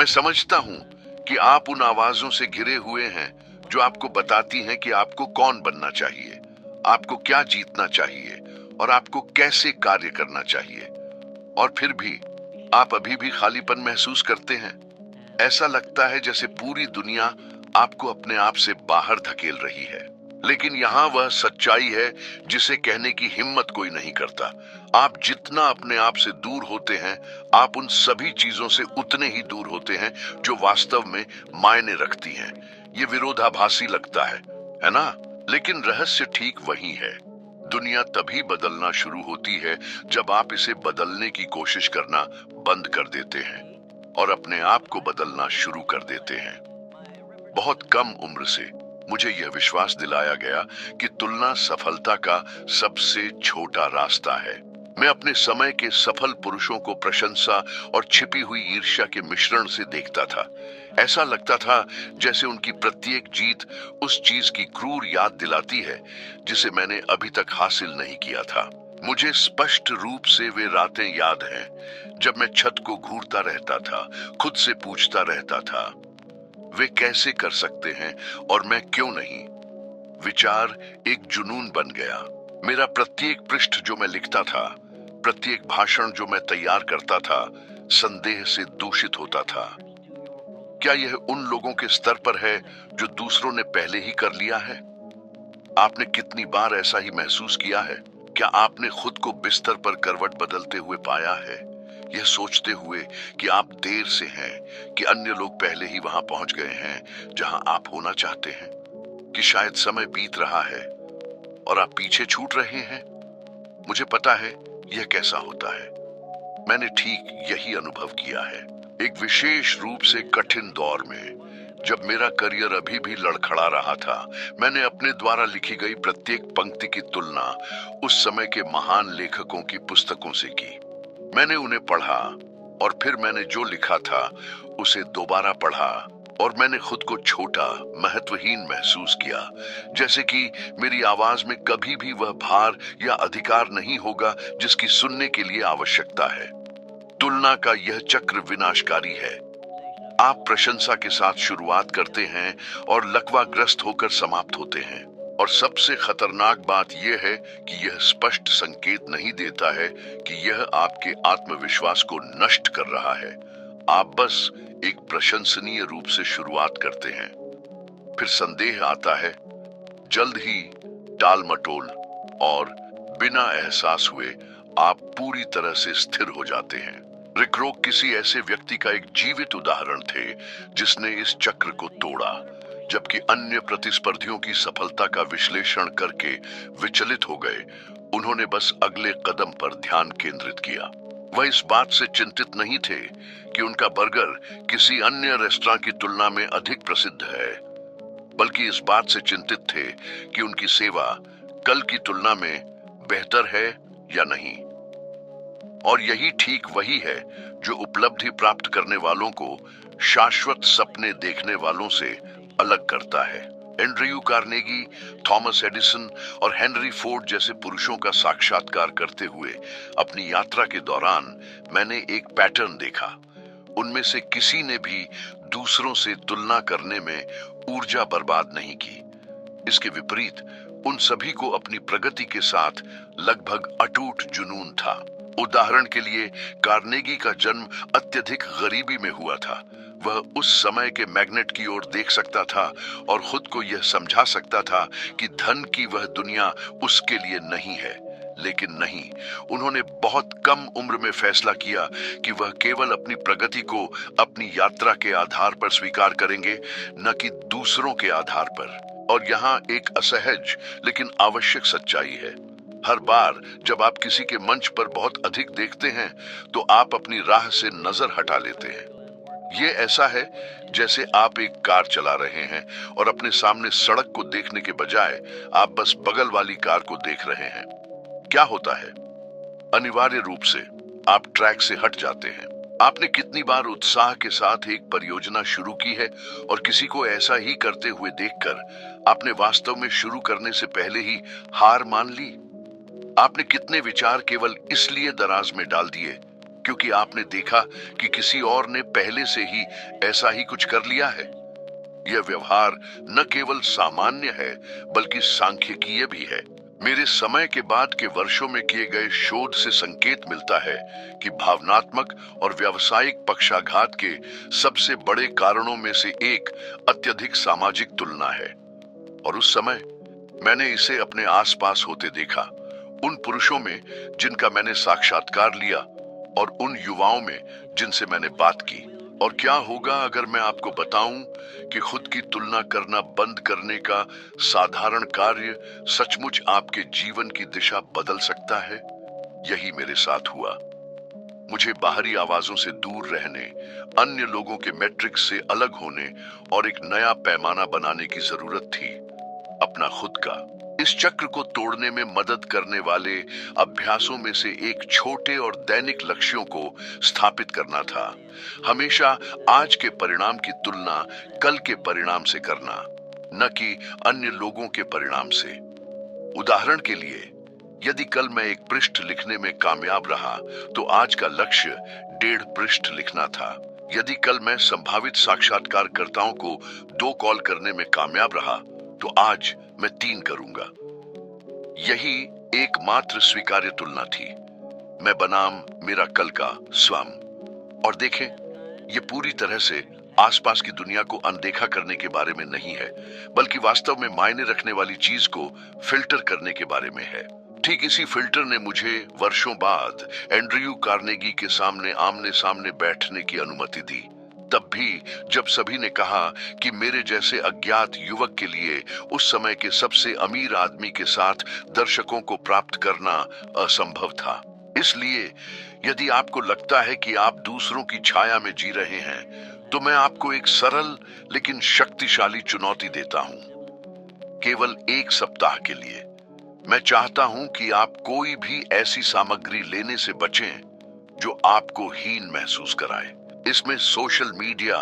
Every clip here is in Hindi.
मैं समझता हूँ कि आप उन आवाजों से घिरे हुए हैं जो आपको बताती हैं कि आपको कौन बनना चाहिए, आपको क्या जीतना चाहिए और आपको कैसे कार्य करना चाहिए। और फिर भी आप अभी भी खालीपन महसूस करते हैं। ऐसा लगता है जैसे पूरी दुनिया आपको अपने आप से बाहर धकेल रही है। लेकिन यहाँ वह सच्चाई है जिसे कहने की हिम्मत कोई नहीं करता। आप जितना अपने आप से दूर होते हैं, आप उन सभी चीजों से उतने ही दूर होते हैं जो वास्तव में मायने रखती हैं। ये विरोधाभासी लगता है ना? लेकिन रहस्य ठीक वही है। दुनिया तभी बदलना शुरू होती है जब आप इसे बदलने की कोशिश करना बंद कर देते हैं और अपने आप को बदलना शुरू कर देते हैं। बहुत कम उम्र से मुझे यह विश्वास दिलाया गया कि तुलना सफलता का सबसे छोटा रास्ता है। मैं अपने समय के सफल पुरुषों को प्रशंसा और छिपी हुई ईर्ष्या के मिश्रण से देखता था। ऐसा लगता था जैसे उनकी प्रत्येक जीत उस चीज की क्रूर याद दिलाती है जिसे मैंने अभी तक हासिल नहीं किया था। मुझे स्पष्ट रूप से वे रातें याद हैं जब मैं छत को घूरता रहता था, खुद से पूछता रहता था, वे कैसे कर सकते हैं और मैं क्यों नहीं। विचार एक जुनून बन गया। मेरा प्रत्येक पृष्ठ जो मैं लिखता था, प्रत्येक भाषण जो मैं तैयार करता था, संदेह से दूषित होता था। क्या यह उन लोगों के स्तर पर है जो दूसरों ने पहले ही कर लिया है? आपने कितनी बार ऐसा ही महसूस किया है? क्या आपने खुद को बिस्तर पर करवट बदलते हुए पाया है, यह सोचते हुए कि आप देर से हैं, कि अन्य लोग पहले ही वहां पहुंच गए हैं जहां आप होना चाहते हैं, कि शायद समय बीत रहा है और आप पीछे छूट रहे हैं? मुझे पता है यह कैसा होता है। मैंने ठीक यही अनुभव किया है, एक विशेष रूप से कठिन दौर में, जब मेरा करियर अभी भी लड़खड़ा रहा था। मैंने अपने द्वारा लिखी गई प्रत्येक पंक्ति की तुलना उस समय के महान लेखकों की पुस्तकों से की। मैंने उन्हें पढ़ा और फिर मैंने जो लिखा था उसे दोबारा पढ़ा और मैंने खुद को छोटा, महत्वहीन महसूस किया, जैसे कि मेरी आवाज में कभी भी वह भार या अधिकार नहीं होगा जिसकी सुनने के लिए आवश्यकता है। तुलना का यह चक्र विनाशकारी है। आप प्रशंसा के साथ शुरुआत करते हैं और लकवाग्रस्त होकर समाप्त होते हैं। और सबसे खतरनाक बात यह है कि यह स्पष्ट संकेत नहीं देता है कि यह आपके आत्मविश्वास को नष्ट कर रहा है। आप बस एक प्रशंसनीय रूप से शुरुआत करते हैं, फिर संदेह आता है, जल्द ही टाल मटोल, और बिना एहसास हुए आप पूरी तरह से स्थिर हो जाते हैं। रिक रोक किसी ऐसे व्यक्ति का एक जीवित उदाहरण थे जिसने इस चक्र को तोड़ा, जबकि अन्य प्रतिस्पर्धियों की सफलता का विश्लेषण करके विचलित हो गए। उन्होंने बस अगले कदम पर ध्यान केंद्रित किया। वह इस बात से चिंतित नहीं थे कि उनका बर्गर किसी अन्य रेस्तरां की तुलना में अधिक प्रसिद्ध है, बल्कि इस बात से चिंतित थे कि उनकी सेवा कल की तुलना में बेहतर है या नहीं। और यही ठीक वही है जो उपलब्धि प्राप्त करने वालों को शाश्वत सपने देखने वालों से अलग करता है। एंड्रयू कार्नेगी, थॉमस एडिसन और हेनरी फोर्ड जैसे पुरुषों का साक्षात्कार करते हुए अपनी यात्रा के दौरान मैंने एक पैटर्न देखा। उनमें से किसी ने भी दूसरों से तुलना करने में ऊर्जा बर्बाद नहीं की। इसके विपरीत उन सभी को अपनी प्रगति के साथ लगभग अटूट जुनून था। उदाहरण के लिए, कार्नेगी का जन्म अत्यधिक गरीबी में हुआ था। वह उस समय के मैग्नेट की ओर देख सकता था और खुद को यह समझा सकता था कि धन की वह दुनिया उसके लिए नहीं है। लेकिन नहीं, उन्होंने बहुत कम उम्र में फैसला किया कि वह केवल अपनी प्रगति को अपनी यात्रा के आधार पर स्वीकार करेंगे, न कि दूसरों के आधार पर। और यहाँ एक असहज लेकिन आवश्यक सच्चाई है। हर बार जब आप किसी के मंच पर बहुत अधिक देखते हैं तो आप अपनी राह से नजर हटा लेते हैं। ये ऐसा है जैसे आप एक कार चला रहे हैं और अपने सामने सड़क को देखने के बजाय आप बस बगल वाली कार को देख रहे हैं। क्या होता है? अनिवार्य रूप से आप ट्रैक से हट जाते हैं। आपने कितनी बार उत्साह के साथ एक परियोजना शुरू की है और किसी को ऐसा ही करते हुए देखकर आपने वास्तव में शुरू करने से पहले ही हार मान ली? आपने कितने विचार केवल इसलिए दराज में डाल दिए क्योंकि आपने देखा कि किसी और ने पहले से ही ऐसा ही कुछ कर लिया है। यह व्यवहार न केवल सामान्य है बल्कि सांख्यिकीय भी है। मेरे समय के बाद के वर्षों में किए गए शोध से संकेत मिलता है कि भावनात्मक और व्यावसायिक पक्षाघात के सबसे बड़े कारणों में से एक अत्यधिक सामाजिक तुलना है। और उस समय मैंने इसे अपने आसपास होते देखा, उन पुरुषों में जिनका मैंने साक्षात्कार लिया और उन युवाओं में जिनसे मैंने बात की। और क्या होगा अगर मैं आपको बताऊं कि खुद की तुलना करना बंद करने का साधारण कार्य सचमुच आपके जीवन की दिशा बदल सकता है। यही मेरे साथ हुआ। मुझे बाहरी आवाजों से दूर रहने, अन्य लोगों के मैट्रिक्स से अलग होने और एक नया पैमाना बनाने की जरूरत थी, अपना खुद का। इस चक्र को तोड़ने में मदद करने वाले अभ्यासों में से एक छोटे और दैनिक लक्ष्यों को स्थापित करना था। हमेशा आज के परिणाम की तुलना कल के परिणाम से करना, न कि अन्य लोगों के परिणाम से। उदाहरण के लिए, यदि कल मैं एक पृष्ठ लिखने में कामयाब रहा तो आज का लक्ष्य 1.5 पृष्ठ लिखना था। यदि कल मैं संभावित साक्षात्कारकर्ताओं को 2 कॉल करने में कामयाब रहा तो आज मैं 3 करूंगा। यही एकमात्र स्वीकार्य तुलना थी, मैं बनाम मेरा कल का स्वयं। और देखें, ये पूरी तरह से आसपास की दुनिया को अनदेखा करने के बारे में नहीं है, बल्कि वास्तव में मायने रखने वाली चीज को फिल्टर करने के बारे में है। ठीक इसी फिल्टर ने मुझे वर्षों बाद एंड्रयू कार्नेगी के सामने आमने सामने बैठने की अनुमति दी। तब भी जब सभी ने कहा कि मेरे जैसे अज्ञात युवक के लिए उस समय के सबसे अमीर आदमी के साथ दर्शकों को प्राप्त करना असंभव था। इसलिए यदि आपको लगता है कि आप दूसरों की छाया में जी रहे हैं, तो मैं आपको एक सरल लेकिन शक्तिशाली चुनौती देता हूं। केवल 1 सप्ताह के लिए मैं चाहता हूं कि आप कोई भी ऐसी सामग्री लेने से बचें जो आपको हीन महसूस कराए। इसमें सोशल मीडिया,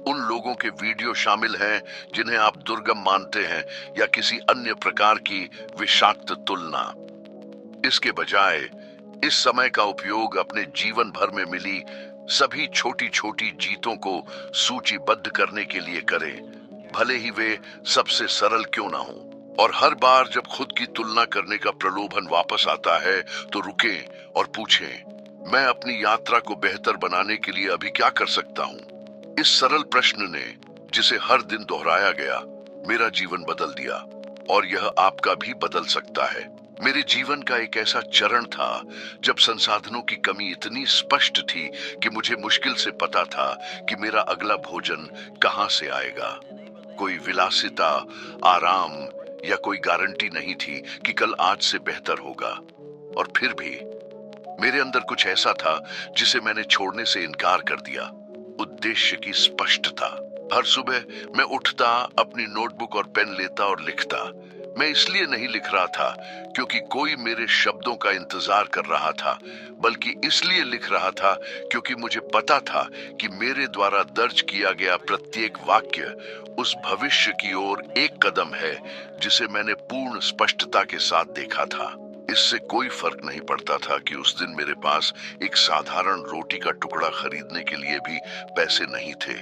उन लोगों के वीडियो शामिल हैं जिन्हें आप दुर्गम मानते हैं, या किसी अन्य प्रकार की विषाक्त तुलना। इसके बजाय इस समय का उपयोग अपने जीवन भर में मिली सभी छोटी छोटी जीतों को सूचीबद्ध करने के लिए करें, भले ही वे सबसे सरल क्यों ना हो। और हर बार जब खुद की तुलना करने का प्रलोभन वापस आता है तो रुकें और पूछें, मैं अपनी यात्रा को बेहतर बनाने के लिए अभी क्या कर सकता हूं? इस सरल प्रश्न ने, जिसे हर दिन दोहराया गया, मेरा जीवन बदल दिया, और यह आपका भी बदल सकता है। मेरे जीवन का एक ऐसा चरण था जब संसाधनों की कमी इतनी स्पष्ट थी कि मुझे मुश्किल से पता था कि मेरा अगला भोजन कहां से आएगा। कोई विलासिता, आराम या कोई गारंटी नहीं थी कि कल आज से बेहतर होगा। और फिर भी मेरे अंदर कुछ ऐसा था जिसे मैंने छोड़ने से इनकार कर दिया, उद्देश्य की स्पष्टता। हर सुबह मैं उठता, अपनी नोटबुक और पेन लेता और लिखता। मैं इसलिए नहीं लिख रहा था क्योंकि कोई मेरे शब्दों का इंतजार कर रहा था, बल्कि इसलिए लिख रहा था क्योंकि मुझे पता था कि मेरे द्वारा दर्ज किया गया प्रत्येक वाक्य उस भविष्य की ओर एक कदम है जिसे मैंने पूर्ण स्पष्टता के साथ देखा था। इससे कोई फर्क नहीं पड़ता था कि उस दिन मेरे पास एक साधारण रोटी का टुकड़ा खरीदने के लिए भी पैसे नहीं थे।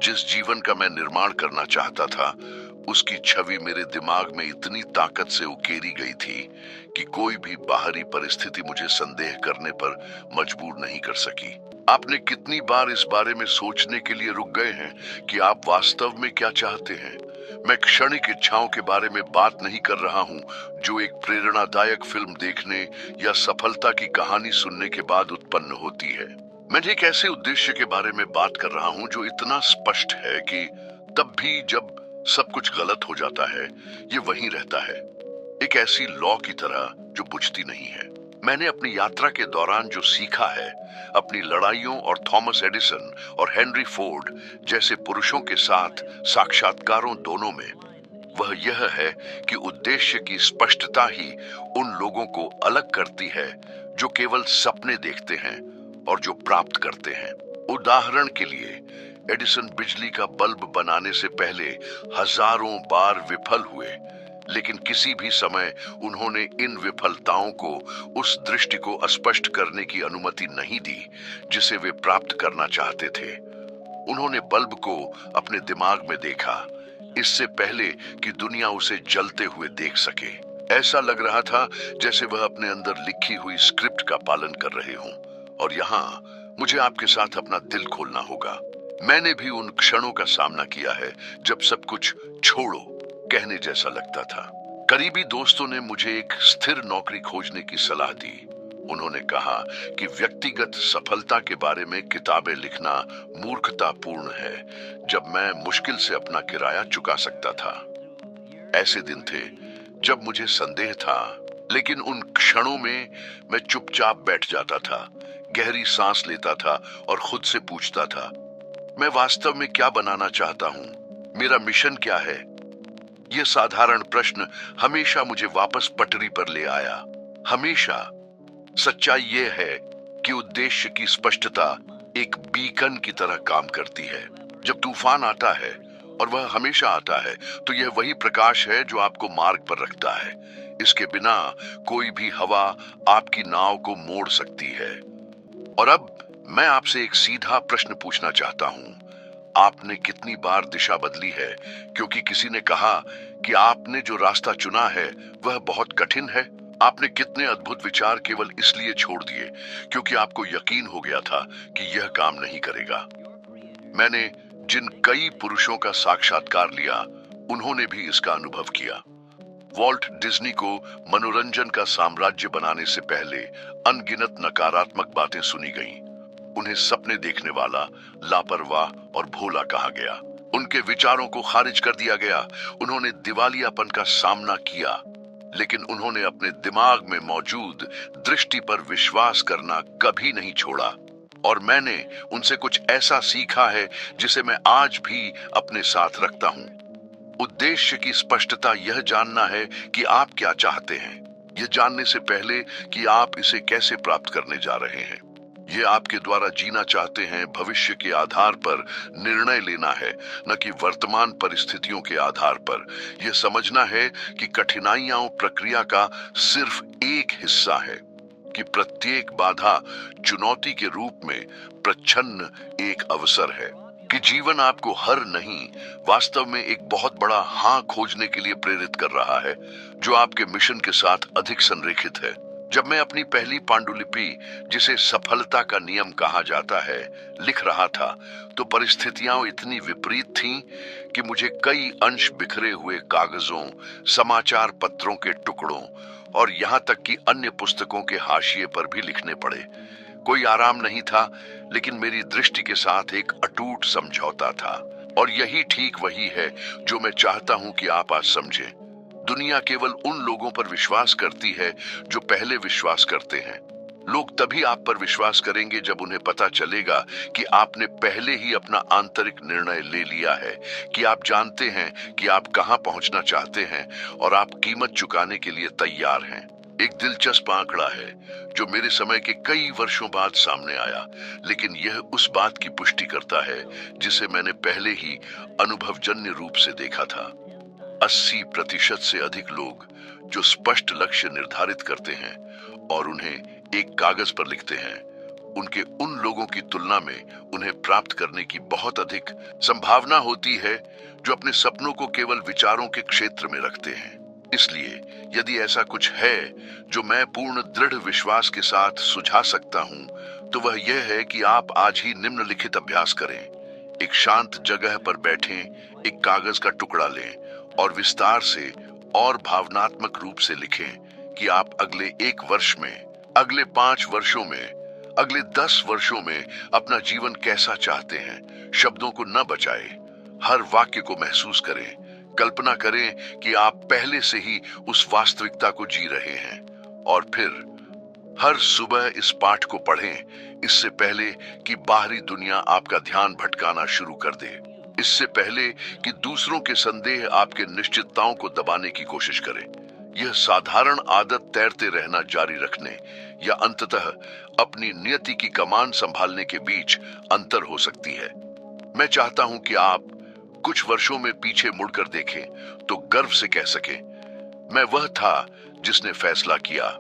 जिस जीवन का मैं निर्माण करना चाहता था, उसकी छवि मेरे दिमाग में इतनी ताकत से उकेरी गई थी कि कोई भी बाहरी परिस्थिति मुझे संदेह करने पर मजबूर नहीं कर सकी। आपने कितनी बार इस बारे में सोचने के लिए रुक गए हैं कि आप वास्तव में क्या चाहते हैं? मैं क्षणिक इच्छाओं के बारे में बात नहीं कर रहा हूं जो एक प्रेरणादायक फिल्म देखने या सफलता की कहानी सुनने के बाद उत्पन्न होती है। मैं एक ऐसे उद्देश्य के बारे में बात कर रहा हूं जो इतना स्पष्ट है कि तब भी जब सब कुछ गलत हो जाता है, ये वहीं रहता है, एक ऐसी लौ की तरह जो बुझती नहीं है। मैंने अपनी यात्रा के दौरान जो सीखा है, अपनी लड़ाइयों और थॉमस एडिसन और हेनरी फोर्ड जैसे पुरुषों के साथ साक्षात्कारों दोनों में, वह यह है कि उद्देश्य की स्पष्टता ही उन लोगों को अलग करती है जो केवल सपने देखते हैं और जो प्राप्त करते हैं। उदाहरण के लिए, एडिसन बिजली का बल्ब बनाने से पहले हजारों बार विफल हुए, लेकिन किसी भी समय उन्होंने इन विफलताओं को उस दृष्टि को स्पष्ट करने की अनुमति नहीं दी जिसे वे प्राप्त करना चाहते थे। उन्होंने बल्ब को अपने दिमाग में देखा, इससे पहले कि दुनिया उसे जलते हुए देख सके। ऐसा लग रहा था जैसे वह अपने अंदर लिखी हुई स्क्रिप्ट का पालन कर रहे हों। और यहाँ मुझे आपके साथ अपना दिल खोलना होगा। मैंने भी उन क्षणों का सामना किया है जब सब कुछ छोड़ो कहने जैसा लगता था। करीबी दोस्तों ने मुझे एक स्थिर नौकरी खोजने की सलाह दी। उन्होंने कहा कि व्यक्तिगत सफलता के बारे में किताबें लिखना मूर्खतापूर्ण है, जब मैं मुश्किल से अपना किराया चुका सकता था। ऐसे दिन थे जब मुझे संदेह था, लेकिन उन क्षणों में मैं चुपचाप बैठ जाता था, गहरी सांस लेता था और खुद से पूछता था, मैं वास्तव में क्या बनाना चाहता हूँ? मेरा मिशन क्या है? यह साधारण प्रश्न हमेशा मुझे वापस पटरी पर ले आया। हमेशा। सच्चाई यह है कि उद्देश्य की स्पष्टता एक बीकन की तरह काम करती है। जब तूफान आता है, और वह हमेशा आता है, तो यह वही प्रकाश है जो आपको मार्ग पर रखता है। इसके बिना कोई भी हवा आपकी नाव को मोड़ सकती है। और अब मैं आपसे एक सीधा प्रश्न पूछना चाहता हूँ। आपने कितनी बार दिशा बदली है क्योंकि किसी ने कहा कि आपने जो रास्ता चुना है वह बहुत कठिन है? आपने कितने अद्भुत विचार केवल इसलिए छोड़ दिए क्योंकि आपको यकीन हो गया था कि यह काम नहीं करेगा? मैंने जिन कई पुरुषों का साक्षात्कार लिया, उन्होंने भी इसका अनुभव किया। वॉल्ट डिज्नी को मनोरंजन का साम्राज्य बनाने से पहले अनगिनत नकारात्मक बातें सुनी गईं। उन्हें सपने देखने वाला, लापरवाह और भोला कहा गया। उनके विचारों को खारिज कर दिया गया। उन्होंने दिवालियापन का सामना किया, लेकिन उन्होंने अपने दिमाग में मौजूद दृष्टि पर विश्वास करना कभी नहीं छोड़ा। और मैंने उनसे कुछ ऐसा सीखा है जिसे मैं आज भी अपने साथ रखता हूँ। उद्देश्य की स्पष्टता यह जानना है कि आप क्या चाहते हैं, यह जानने से पहले कि आप इसे कैसे प्राप्त करने जा रहे हैं। ये आपके द्वारा जीना चाहते हैं भविष्य के आधार पर निर्णय लेना है, न कि वर्तमान परिस्थितियों के आधार पर। यह समझना है कि कठिनाइयां प्रक्रिया का सिर्फ एक हिस्सा है, कि प्रत्येक बाधा चुनौती के रूप में प्रच्छन्न एक अवसर है, कि जीवन आपको हर नहीं, वास्तव में एक बहुत बड़ा हाँ खोजने के लिए प्रेरित कर रहा है, जो आपके मिशन के साथ अधिक संरेखित है। जब मैं अपनी पहली पांडुलिपि, जिसे सफलता का नियम कहा जाता है, लिख रहा था, तो परिस्थितियां इतनी विपरीत थीं कि मुझे कई अंश बिखरे हुए कागजों, समाचार पत्रों के टुकड़ों और यहाँ तक कि अन्य पुस्तकों के हाशिए पर भी लिखने पड़े। कोई आराम नहीं था, लेकिन मेरी दृष्टि के साथ एक अटूट समझौता था। और यही ठीक वही है जो मैं चाहता हूं कि आप आज समझें। दुनिया केवल उन लोगों पर विश्वास करती है जो पहले विश्वास करते हैं। लोग तभी आप पर विश्वास करेंगे जब उन्हें पता चलेगा कि आपने पहले ही अपना आंतरिक निर्णय ले लिया है, कि आप जानते हैं कि आप कहां पहुंचना चाहते हैं और आप कीमत चुकाने के लिए तैयार हैं। एक दिलचस्प आंकड़ा है जो मेरे समय के कई वर्षों बाद सामने आया, लेकिन यह उस बात की पुष्टि करता है जिसे मैंने पहले ही अनुभवजन्य रूप से देखा था। 80% से अधिक लोग जो स्पष्ट लक्ष्य निर्धारित करते हैं और उन्हें एक कागज पर लिखते हैं, उनके उन लोगों की तुलना में उन्हें प्राप्त करने की बहुत अधिक संभावना होती है जो अपने सपनों को केवल विचारों के क्षेत्र में रखते हैं। इसलिए यदि ऐसा कुछ है जो मैं पूर्ण दृढ़ विश्वास के साथ सुझा सकता हूं, तो वह यह है कि आप आज ही निम्नलिखित अभ्यास करें। एक शांत जगह पर बैठें, एक कागज का टुकड़ा लें और विस्तार से और भावनात्मक रूप से लिखें कि आप अगले 1 वर्ष में, अगले 5 वर्षों में, अगले 10 वर्षों में अपना जीवन कैसा चाहते हैं। शब्दों को न बचाएं, हर वाक्य को महसूस करें। कल्पना करें कि आप पहले से ही उस वास्तविकता को जी रहे हैं। और फिर हर सुबह इस पाठ को पढ़ें, इससे पहले कि बाहरी दुनिया आपका ध्यान भटकाना शुरू कर दे, इससे पहले कि दूसरों के संदेह आपके निश्चितताओं को दबाने की कोशिश करें। यह साधारण आदत तैरते रहना जारी रखने या अंततः अपनी नियति की कमान संभालने के बीच अंतर हो सकती है। मैं चाहता हूं कि आप कुछ वर्षों में पीछे मुड़कर देखें तो गर्व से कह सकें, मैं वह था जिसने फैसला किया,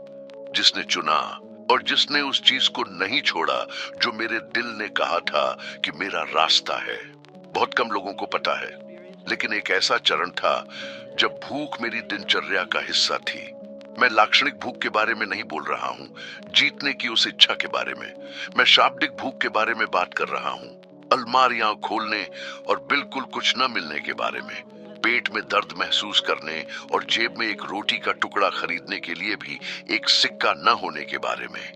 जिसने चुना और जिसने उस चीज को नहीं छोड़ा जो मेरे दिल ने कहा था कि मेरा रास्ता है। बहुत कम लोगों को पता है, लेकिन एक ऐसा चरण था जब भूख मेरी दिनचर्या का हिस्सा थी। मैं लाक्षणिक भूख के बारे में नहीं बोल रहा हूँ, जीतने की उस इच्छा के बारे में। मैं शाब्दिक भूख के बारे में बात कर रहा हूँ, अलमारियां खोलने और बिल्कुल कुछ न मिलने के बारे में, पेट में दर्द महसूस करने और जेब में एक रोटी का टुकड़ा खरीदने के लिए भी एक सिक्का न होने के बारे में।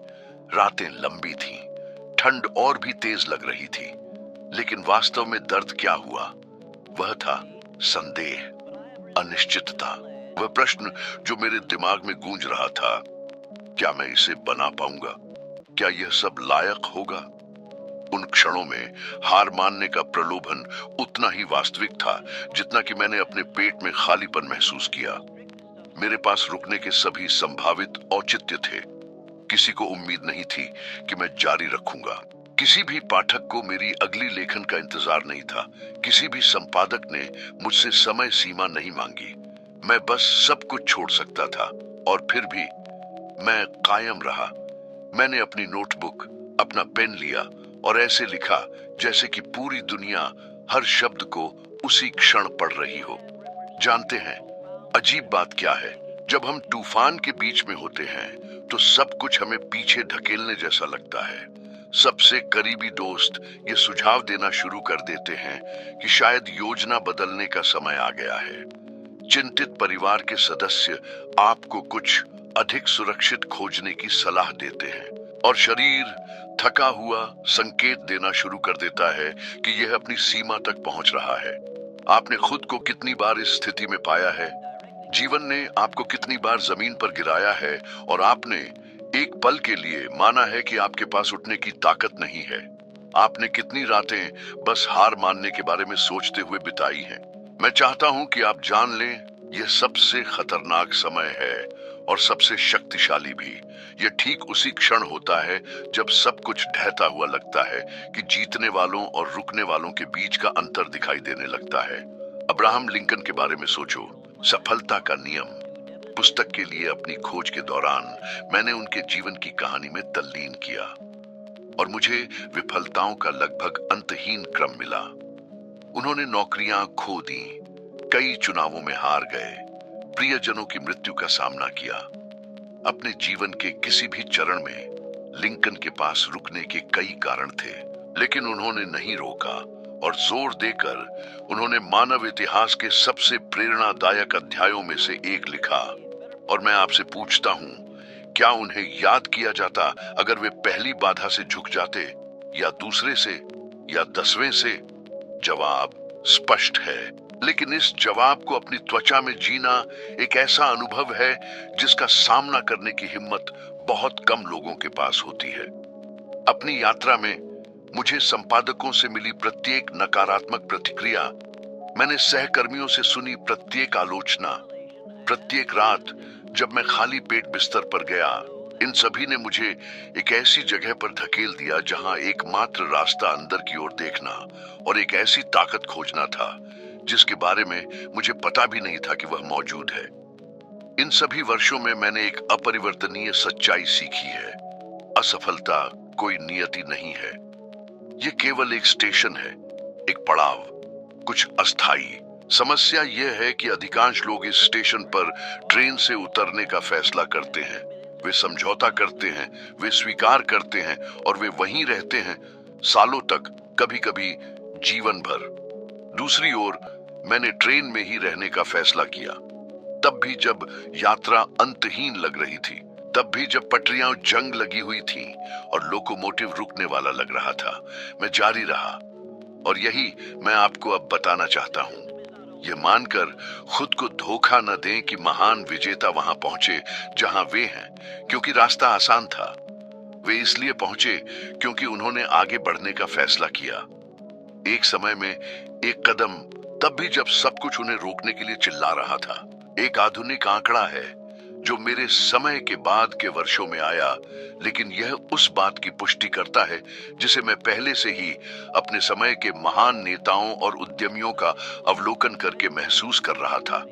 रातें लंबी थीं, ठंड और भी तेज लग रही थी, लेकिन वास्तव में दर्द क्या हुआ? वह था संदेह, अनिश्चितता, वह प्रश्न जो मेरे दिमाग में गूंज रहा था। क्या मैं इसे बना पाऊंगा? क्या यह सब लायक होगा? उन क्षणों में हार मानने का प्रलोभन उतना ही वास्तविक था जितना कि मैंने अपने पेट में खालीपन महसूस किया। मेरे पास रुकने के सभी संभावित औचित्य थे। किसी को उम्मीद नहीं थी कि मैं जारी रखूंगा। किसी भी पाठक को मेरी अगली लेखन का इंतजार नहीं था। किसी भी संपादक ने मुझसे समय सीमा नहीं मांगी। मैं बस सब कुछ छोड़ सकता था, और फिर भी मैं कायम रहा। मैंने अपनी नोटबुक, अपना पेन लिया और ऐसे लिखा जैसे कि पूरी दुनिया हर शब्द को उसी क्षण पढ़ रही हो। जानते हैं, अजीब बात क्या है, जब हम तूफान के बीच में होते हैं तो सब कुछ हमें पीछे ढकेलने जैसा लगता है। सबसे करीबी दोस्त ये सुझाव देना शुरू कर देते हैं कि शायद योजना बदलने का समय आ गया है। चिंतित परिवार के सदस्य आपको कुछ अधिक सुरक्षित खोजने की सलाह देते हैं, और शरीर थका हुआ संकेत देना शुरू कर देता है कि यह अपनी सीमा तक पहुंच रहा है। आपने खुद को कितनी बार इस स्थिति में पाया है? जीवन ने आपको कितनी बार जमीन पर गिराया है और आपने एक पल के लिए माना है कि आपके पास उठने की ताकत नहीं है? आपने कितनी रातें बस हार मानने के बारे में सोचते हुए बिताई हैं? मैं चाहता हूं कि आप जान लें, यह सबसे खतरनाक समय है और सबसे शक्तिशाली भी। यह ठीक उसी क्षण होता है जब सब कुछ ढहता हुआ लगता है कि जीतने वालों और रुकने वालों के बीच का अंतर दिखाई देने लगता है। अब्राहम लिंकन के बारे में सोचो, सफलता का नियम। पुस्तक के लिए अपनी खोज के दौरान मैंने उनके जीवन की कहानी में तल्लीन किया, और मुझे विफलताओं का लगभग अंतहीन क्रम मिला। उन्होंने नौकरियां खो दी, कई चुनावों में हार गए, प्रियजनों की मृत्यु का सामना किया। अपने जीवन के किसी भी चरण में लिंकन के पास रुकने के कई कारण थे, लेकिन उन्होंने नहीं रोका, और जोर देकर उन्होंने मानव इतिहास के सबसे प्रेरणादायक अध्यायों में से एक लिखा। और मैं आपसे पूछता हूं, क्या उन्हें याद किया जाता अगर वे पहली बाधा से झुक जाते, या दूसरे से, या 10वें से? जवाब स्पष्ट है, लेकिन इस जवाब को अपनी त्वचा में जीना एक ऐसा अनुभव है जिसका सामना करने की हिम्मत बहुत कम लोगों के पास होती है। अपनी यात्रा में मुझे संपादकों से मिली प्रत्येक नकारात्मक प्रतिक्रिया, मैंने सहकर्मियों से सुनी प्रत्येक आलोचना, प्रत्येक रात जब मैं खाली पेट बिस्तर पर गया, इन सभी ने मुझे एक ऐसी जगह पर धकेल दिया जहां एकमात्र रास्ता अंदर की ओर देखना और एक ऐसी ताकत खोजना था जिसके बारे में मुझे पता भी नहीं था कि वह मौजूद है। इन सभी वर्षों में मैंने एक अपरिवर्तनीय सच्चाई सीखी है। असफलता कोई नियति नहीं है। ये केवल एक स्टेशन है, एक पड़ाव, कुछ अस्थाई। समस्या यह है कि अधिकांश लोग इस स्टेशन पर ट्रेन से उतरने का फैसला करते हैं। वे समझौता करते हैं, वे स्वीकार करते हैं, और वे वहीं रहते हैं सालों तक, कभी-कभी जीवन भर। दूसरी ओर मैंने ट्रेन में ही रहने का फैसला किया, तब भी जब यात्रा अंतहीन लग रही थी, तब भी जब पटरियां जंग लगी हुई थीं और लोकोमोटिव रुकने वाला लग रहा था। मैं जारी रहा, और यही मैं आपको अब बताना चाहता हूं। यह मानकर खुद को धोखा न दें कि महान विजेता वहां पहुंचे जहां वे हैं क्योंकि रास्ता आसान था। वे इसलिए पहुंचे क्योंकि उन्होंने आगे बढ़ने का फैसला किया। एक समय में एक कदम, तब भी जब सब कुछ उन्हें रोकने के लिए चिल्ला रहा था। एक आधुनिक आंकड़ा है जो मेरे समय के बाद के वर्षों में आया, लेकिन यह उस बात की पुष्टि करता है जिसे मैं पहले से ही अपने समय के महान नेताओं और उद्यमियों का अवलोकन करके महसूस कर रहा था।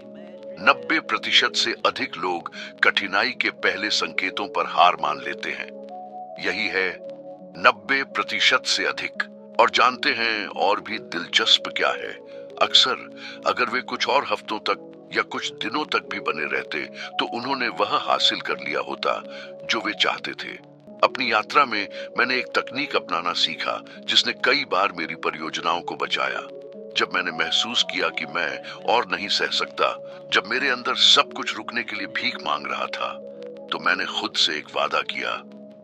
90% से अधिक लोग कठिनाई के पहले संकेतों पर हार मान लेते हैं। यही है 90% से अधिक। और जानते हैं और भी दिलचस्प क्या है? अक्सर अगर वे कुछ और हफ्तों तक या कुछ दिनों तक भी बने रहते तो उन्होंने वह हासिल कर लिया होता जो वे चाहते थे। अपनी यात्रा में मैंने एक तकनीक अपनाना सीखा जिसने कई बार मेरी परियोजनाओं को बचाया। जब मैंने महसूस किया कि मैं और नहीं सह सकता, जब मेरे अंदर सब कुछ रुकने के लिए भीख मांग रहा था, तो मैंने खुद से एक वादा किया,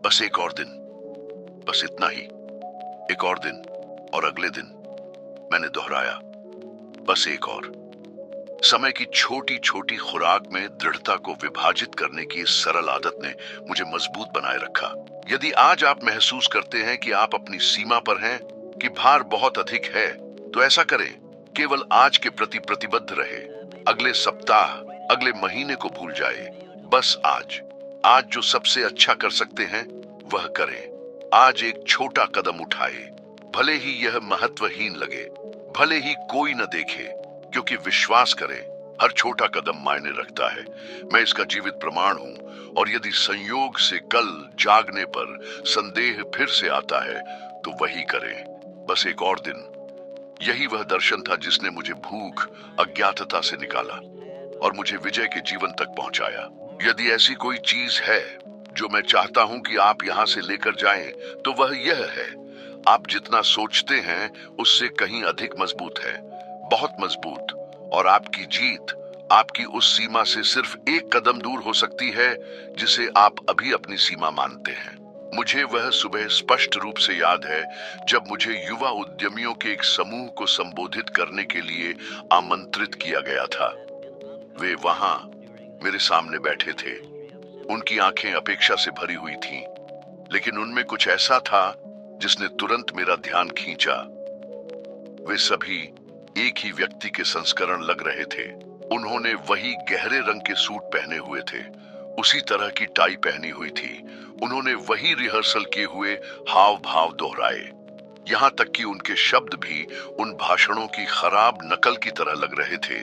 बस एक और दिन, बस इतना ही, एक और दिन। और अगले दिन मैंने दोहराया, बस एक और। समय की छोटी छोटी खुराक में दृढ़ता को विभाजित करने की इस सरल आदत ने मुझे मजबूत बनाए रखा। यदि आज आप महसूस करते हैं कि आप अपनी सीमा पर हैं, कि भार बहुत अधिक है, तो ऐसा करें, केवल आज के प्रति प्रतिबद्ध रहे। अगले सप्ताह, अगले महीने को भूल जाए। बस आज, आज जो सबसे अच्छा कर सकते हैं वह करें। आज एक छोटा कदम उठाए, भले ही यह महत्वहीन लगे, भले ही कोई न देखे, क्योंकि विश्वास करें, हर छोटा कदम मायने रखता है। मैं इसका जीवित प्रमाण हूं। और यदि संयोग से कल जागने पर संदेह फिर से आता है, तो वही करें, बस एक और दिन। यही वह दर्शन था जिसने मुझे भूख, अज्ञातता से निकाला और मुझे विजय के जीवन तक पहुंचाया। यदि ऐसी कोई चीज है जो मैं चाहता हूं कि आप यहां से लेकर जाएं, तो वह यह है, आप जितना सोचते हैं उससे कहीं अधिक मजबूत है, बहुत मजबूत। और आपकी जीत आपकी उस सीमा से सिर्फ एक कदम दूर हो सकती है जिसे आप अभी अपनी सीमा मानते हैं। मुझे वह सुबह स्पष्ट रूप से याद है जब मुझे युवा उद्यमियों के एक समूह को संबोधित करने के लिए आमंत्रित किया गया था। वे वहां मेरे सामने बैठे थे। उनकी आंखें अपेक्षा से भरी हुई थीं, लेकिन उनमें कुछ ऐसा था जिसने तुरंत मेरा ध्यान खींचा। वे सभी एक ही व्यक्ति के संस्करण लग रहे थे। उन्होंने वही गहरे रंग के सूट पहने हुए थे, उसी तरह की टाई पहनी हुई थी। उन्होंने वही रिहर्सल किए हुए हाव भाव दोहराए। यहाँ तक कि उनके शब्द भी उन भाषणों की खराब नकल की तरह लग रहे थे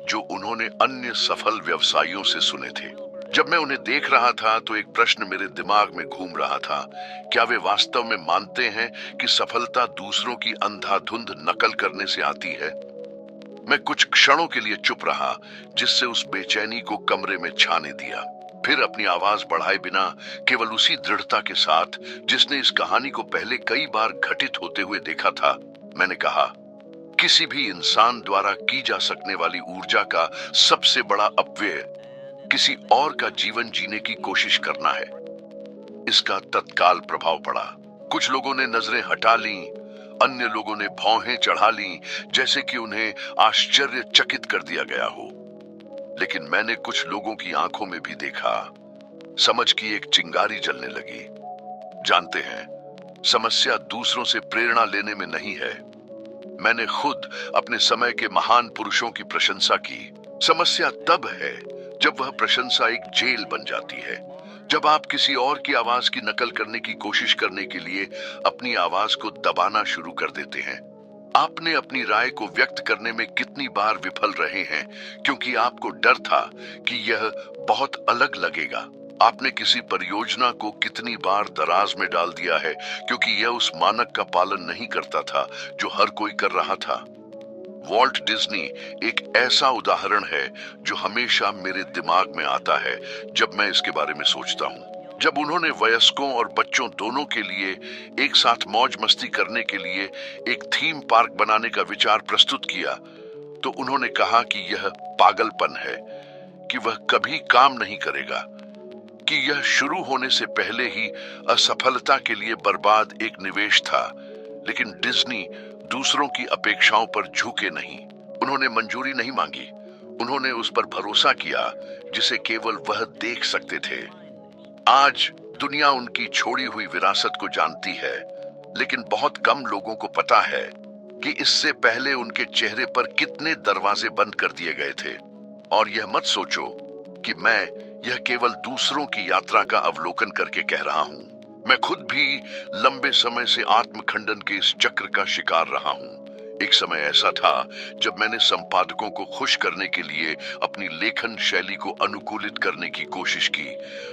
जो उन्होंने अन्य सफल व्यवसायियों से सुने थे। जब मैं उन्हें देख रहा था तो एक प्रश्न मेरे दिमाग में घूम रहा था, क्या वे वास्तव में मानते हैं कि सफलता दूसरों की अंधाधुंध नकल करने से आती है? मैं कुछ क्षणों के लिए चुप रहा, जिससे उस बेचैनी को कमरे में छाने दिया। फिर अपनी आवाज बढ़ाए बिना, केवल उसी दृढ़ता के साथ जिसने इस कहानी को पहले कई बार घटित होते हुए देखा था, मैंने कहा, किसी भी इंसान द्वारा की जा सकने वाली ऊर्जा का सबसे बड़ा अपव्यय किसी और का जीवन जीने की कोशिश करना है। इसका तत्काल प्रभाव पड़ा। कुछ लोगों ने नजरें हटा लीं, अन्य लोगों ने भौहें चढ़ा लीं, जैसे कि उन्हें आश्चर्यचकित कर दिया गया हो। लेकिन मैंने कुछ लोगों की आंखों में भी देखा, समझ की एक चिंगारी जलने लगी। जानते हैं, समस्या दूसरों से प्रेरणा लेने में नहीं है। मैंने खुद अपने समय के महान पुरुषों की प्रशंसा की। समस्या तब है जब वह प्रशंसा एक जेल बन जाती है, जब आप किसी और की आवाज की नकल करने की कोशिश करने के लिए अपनी आवाज को दबाना शुरू कर देते हैं। आपने अपनी राय को व्यक्त करने में कितनी बार विफल रहे हैं क्योंकि आपको डर था कि यह बहुत अलग लगेगा। आपने किसी परियोजना को कितनी बार दराज में डाल दिया है क्योंकि यह उस मानक का पालन नहीं करता था जो हर कोई कर रहा था। वॉल्ट डिज्नी एक ऐसा उदाहरण है जो हमेशा मेरे दिमाग में आता है जब मैं इसके बारे में सोचता हूँ। जब उन्होंने वयस्कों और बच्चों दोनों के लिए एक साथ मौज मस्ती करने के लिए एक थीम पार्क बनाने का विचार प्रस्तुत किया, तो उन्होंने कहा कि यह पागलपन है, कि वह कभी काम नहीं करेगा, कि यह शुरू होने से पहले ही असफलता के लिए बर्बाद एक निवेश था। लेकिन डिज्नी दूसरों की अपेक्षाओं पर झुके नहीं। उन्होंने मंजूरी नहीं मांगी, उन्होंने उस पर भरोसा किया जिसे केवल वह देख सकते थे। आज दुनिया उनकी छोड़ी हुई विरासत को जानती है, लेकिन बहुत कम लोगों को पता है कि इससे पहले उनके चेहरे पर कितने दरवाजे बंद कर दिए गए थे। और यह मत सोचो कि मैं यह केवल दूसरों की यात्रा का अवलोकन करके कह रहा हूं। मैं खुद भी लंबे समय से आत्मखंडन के इस चक्र का शिकार रहा हूं। एक समय ऐसा था जब मैंने संपादकों को खुश करने के लिए अपनी लेखन शैली को अनुकूलित करने की कोशिश की,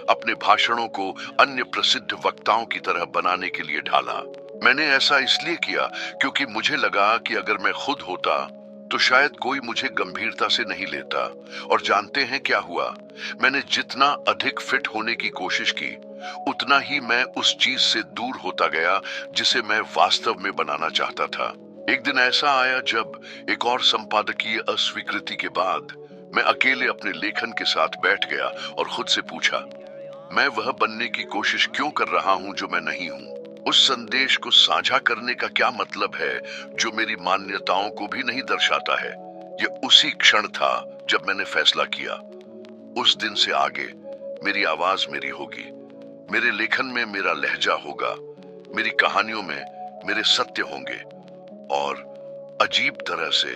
अपने भाषणों को अन्य प्रसिद्ध वक्ताओं की तरह बनाने के लिए ढाला। मैंने ऐसा इसलिए किया क्योंकि मुझे लगा कि अगर मैं खुद होता तो शायद कोई मुझे गंभीरता से नहीं लेता। और जानते हैं क्या हुआ? मैंने जितना अधिक फिट होने की कोशिश की, उतना ही मैं उस चीज से दूर होता गया जिसे मैं वास्तव में बनाना चाहता था। एक दिन ऐसा आया जब एक और संपादकीय अस्वीकृति के बाद मैं अकेले अपने लेखन के साथ बैठ गया और खुद से पूछा, मैं वह बनने की कोशिश क्यों कर रहा हूं जो मैं नहीं हूं? उस संदेश को साझा करने का क्या मतलब है जो मेरी मान्यताओं को भी नहीं दर्शाता है? यह उसी क्षण था जब मैंने फैसला किया, उस दिन से आगे मेरी आवाज मेरी होगी, मेरे लेखन में मेरा लहजा होगा, मेरी कहानियों में मेरे सत्य होंगे। और अजीब तरह से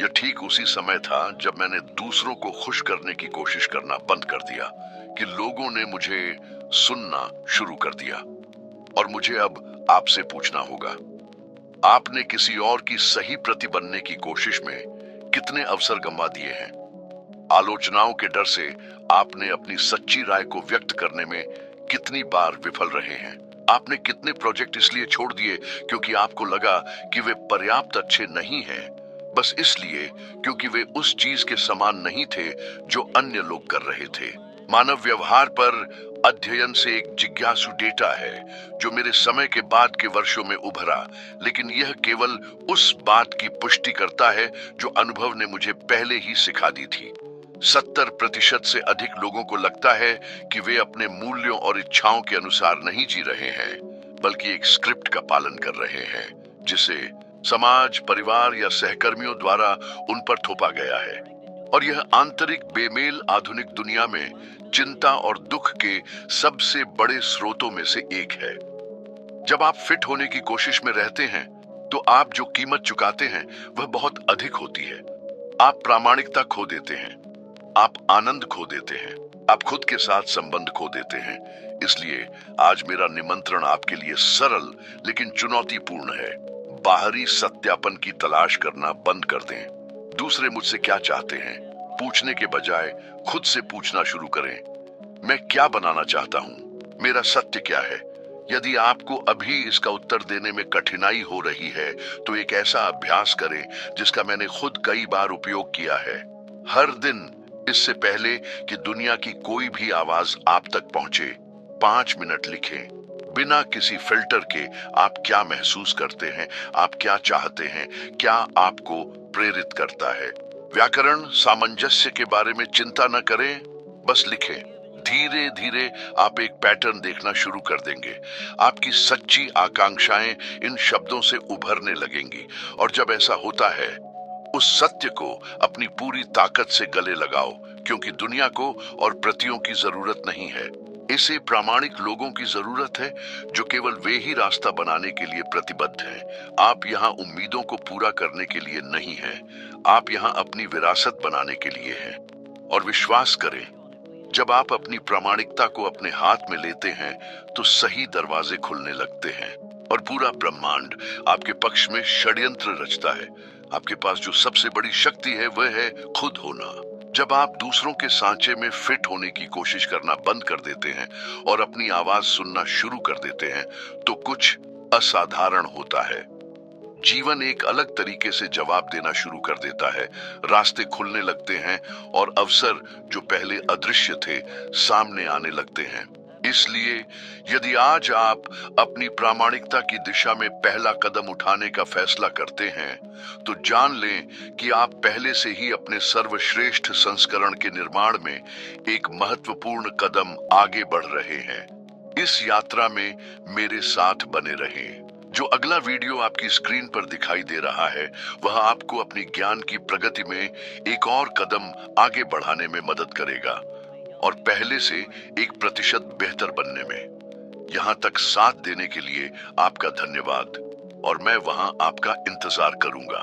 यह ठीक उसी समय था जब मैंने दूसरों को खुश करने की कोशिश करना बंद कर दिया कि लोगों ने मुझे सुनना शुरू कर दिया। और मुझे अब आपसे पूछना होगा, आपने किसी और की सही प्रति बनने की कोशिश में कितने अवसर गंवा दिए हैं? आलोचनाओं के डर से आपने अपनी सच्ची राय को व्यक्त करने में कितनी बार विफल रहे हैं? आपने कितने प्रोजेक्ट इसलिए छोड़ दिए क्योंकि आपको लगा कि वे पर्याप्त अच्छे नहीं हैं, बस इसलिए क्योंकि वे उस चीज के समान नहीं थे जो अन्य लोग कर रहे थे? मानव व्यवहार पर अध्ययन से एक जिज्ञासु डेटा है जो मेरे समय के बाद के वर्षों में उभरा, लेकिन यह केवल उस बात की पुष्टि करता है जो अनुभव ने मुझे पहले ही सिखा दी थी। 70% से अधिक लोगों को लगता है कि वे अपने मूल्यों और इच्छाओं के अनुसार नहीं जी रहे हैं, बल्कि एक स्क्रिप्ट का पालन कर रहे हैं जिसे समाज, परिवार या सहकर्मियों द्वारा उन पर थोपा गया है। और यह आंतरिक बेमेल आधुनिक दुनिया में चिंता और दुख के सबसे बड़े स्रोतों में से एक है। जब आप फिट होने की कोशिश में रहते हैं तो आप जो कीमत चुकाते हैं वह बहुत अधिक होती है। आप प्रामाणिकता खो देते हैं, आप आनंद खो देते हैं, आप खुद के साथ संबंध खो देते हैं। इसलिए आज मेरा निमंत्रण आपके लिए सरल लेकिन चुनौतीपूर्ण है। बाहरी सत्यापन की तलाश करना बंद कर दें। दूसरे मुझसे क्या चाहते हैं पूछने के बजाय खुद से पूछना शुरू करें, मैं क्या बनाना चाहता हूं? मेरा सत्य क्या है? यदि आपको अभी इसका उत्तर देने में कठिनाई हो रही है तो एक ऐसा अभ्यास करें जिसका मैंने खुद कई बार उपयोग किया है। हर दिन इससे पहले कि दुनिया की कोई भी आवाज आप तक पहुंचे, 5 मिनट लिखें, बिना किसी फिल्टर के। आप क्या महसूस करते हैं, आप क्या चाहते हैं, क्या आपको प्रेरित करता है? व्याकरण, सामंजस्य के बारे में चिंता न करें, बस लिखें। धीरे धीरे आप एक पैटर्न देखना शुरू कर देंगे। आपकी सच्ची आकांक्षाएं इन शब्दों से उभरने लगेंगी। और जब ऐसा होता है, उस सत्य को अपनी पूरी ताकत से गले लगाओ, क्योंकि दुनिया को और प्रतियों की जरूरत नहीं है। इसे प्रामाणिक लोगों की जरूरत है जो केवल वे ही रास्ता बनाने के लिए प्रतिबद्ध हैं। आप यहाँ उम्मीदों को पूरा करने के लिए नहीं हैं, आप यहाँ अपनी विरासत बनाने के लिए हैं। और विश्वास करें, जब आप अपनी प्रामाणिकता को अपने हाथ में लेते हैं तो सही दरवाजे खुलने लगते हैं और पूरा ब्रह्मांड आपके पक्ष में षड्यंत्र रचता है। आपके पास जो सबसे बड़ी शक्ति है वह है खुद होना। जब आप दूसरों के सांचे में फिट होने की कोशिश करना बंद कर देते हैं और अपनी आवाज सुनना शुरू कर देते हैं तो कुछ असाधारण होता है। जीवन एक अलग तरीके से जवाब देना शुरू कर देता है, रास्ते खुलने लगते हैं और अवसर जो पहले अदृश्य थे सामने आने लगते हैं। इसलिए यदि आज आप अपनी प्रामाणिकता की दिशा में पहला कदम उठाने का फैसला करते हैं तो जान लें कि आप पहले से ही अपने सर्वश्रेष्ठ संस्करण के निर्माण में एक महत्वपूर्ण कदम आगे बढ़ रहे हैं। इस यात्रा में मेरे साथ बने रहें। जो अगला वीडियो आपकी स्क्रीन पर दिखाई दे रहा है वह आपको अपनी ज्ञान की प्रगति में एक और कदम आगे बढ़ाने में मदद करेगा और पहले से 1% बेहतर बनने में। यहाँ तक साथ देने के लिए आपका धन्यवाद और मैं वहाँ आपका इंतजार करूंगा।